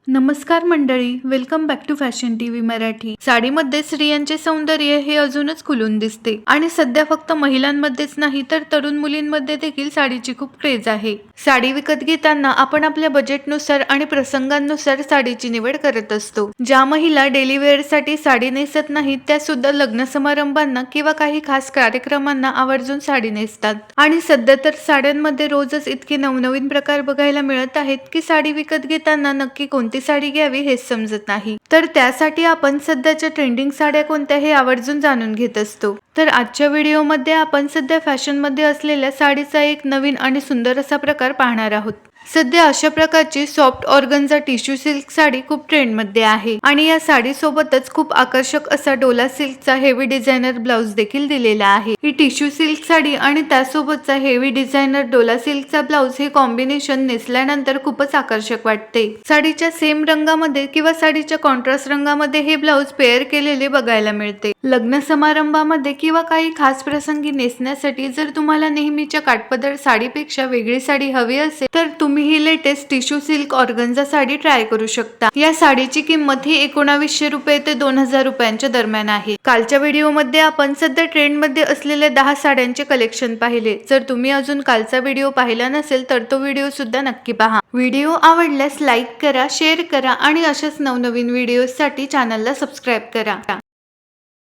नमस्कार मंडळी, welcome back to fashion TV Marathi. साडीमध्ये स्त्रियांचे सौंदर्य हे अजूनच खुलून दिसते आणि सध्या फक्त महिलांमध्येच नाही तर तरुण मुलींमध्ये देखील साडीची खूप क्रेज आहे। साडी विकत घेताना आपण आपल्या बजेटनुसार आणि प्रसंगानुसार साडीची निवड करत असतो। ज्या महिला डेली वेअर साठी साडी नेसत नाहीत त्या सुद्धा लग्न समारंभांना किंवा काही खास कार्यक्रमांना आवर्जून साडी नेसतात। आणि सध्या तर साड्यांमध्ये रोजच इतके नवनवीन प्रकार बघायला मिळत आहेत की साडी विकत घेताना नक्की कोणती साडी घ्यावी हेच समजत नाही। तर त्यासाठी आपण सध्याच्या ट्रेंडिंग साड्या कोणत्या हे आवर्जून जाणून घेत असतो। तर आजच्या व्हिडिओमध्ये आपण सध्या फॅशन मध्ये असलेल्या साडीचा एक नवीन आणि सुंदर असा प्रकार पाहणार आहोत। सध्या अशा प्रकारची soft organza tissue silk sari खूप ट्रेंड मध्ये आहे आणि या साडी सोबतच खूप आकर्षक असा डोला सिल्कचा हेवी डिझायनर ब्लाउज देखील दिलेला आहे। ही टिश्यू सिल्क साडी आणि त्यासोबतचा हेवी डिझायनर डोला सिल्कचा ब्लाउज हे कॉम्बिनेशन नेसल्यानंतर खूपच आकर्षक वाटते। साडीच्या सेम रंगामध्ये किंवा साडीच्या कॉन्ट्रास्ट रंगामध्ये हे ब्लाउज पेअर केलेले बघायला मिळते। लग्न समारंभामध्ये किंवा काही खास प्रसंगी नेसण्यासाठी जर तुम्हाला नेहमीच्या काठपदर साडीपेक्षा वेगळी साडी हवी असेल तर तुम्ही ही latest tissue silk organza sari try करू शकता। या साडीची किंमत ही 1900 रुपये ते 2000 रुपयांच्या दरम्यान आहे। कालच्या व्हिडिओमध्ये आपण सध्या ट्रेंड मध्ये असलेल्या 10 साड्यांचे कलेक्शन पाहिले। जर तुम्ही अजून कालचा व्हिडिओ पाहिला नसेल तर तो व्हिडिओ सुद्धा नक्की पहा। व्हिडिओ आवडल्यास लाईक करा, शेअर करा आणि अशाच नवनवीन व्हिडिओसाठी चॅनलला सबस्क्राईब करा।